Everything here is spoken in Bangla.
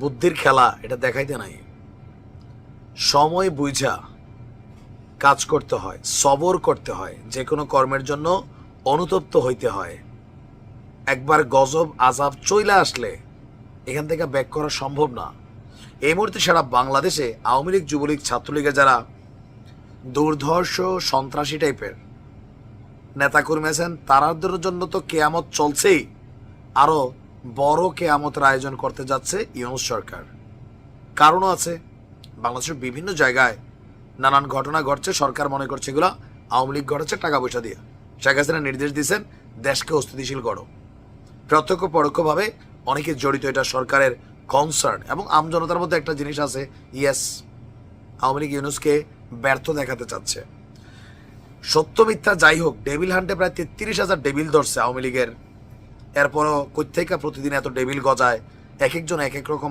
বুদ্ধির খেলা এটা দেখাইতে নাই। সময় বুঝা কাজ করতে হয়, সবর করতে হয়, যে কোনো কর্মের জন্য অনুতপ্ত হইতে হয়। একবার গজব আজাব চইলা আসলে এখান থেকে ব্যাক করা সম্ভব না। এই মুহূর্তে সারা বাংলাদেশে আওয়ামী লীগ, যুবলীগ, ছাত্রলীগের যারা দুর্ধর্ষ সন্ত্রাসী টাইপের নেতাকর্মী আছেন, তাদের জন্য তো কেয়ামত চলছেই, আরও বড় কেয়ামতের আয়োজন করতে যাচ্ছে ইউনূস সরকার। কারণও আছে, বাংলাদেশের বিভিন্ন জায়গায় নানান ঘটনা ঘটছে, সরকার মনে করছে এগুলো আওয়ামী লীগ ঘটেছে টাকা পয়সা দিয়ে। শেখ হাসিনা নির্দেশ দিয়েছেন দেশকে অস্থিতিশীল করো। প্রত্যক্ষ পরোক্ষভাবে অনেকে জড়িত, এটা সরকারের কনসার্ন। এবং আমজনতার মধ্যে একটা জিনিস আছে, ইয়েস, আওয়ামী লীগ ইউনূসকে ব্যর্থ দেখাতে চাচ্ছে। সত্য মিথ্যা যাই হোক, ডেভিল হান্টে প্রায় 33,000 ডেভিল ধরছে আওয়ামী লীগের। এরপরও কোত্থেকে প্রতিদিন এত ডেভিল গজায়, এক একজন এক এক রকম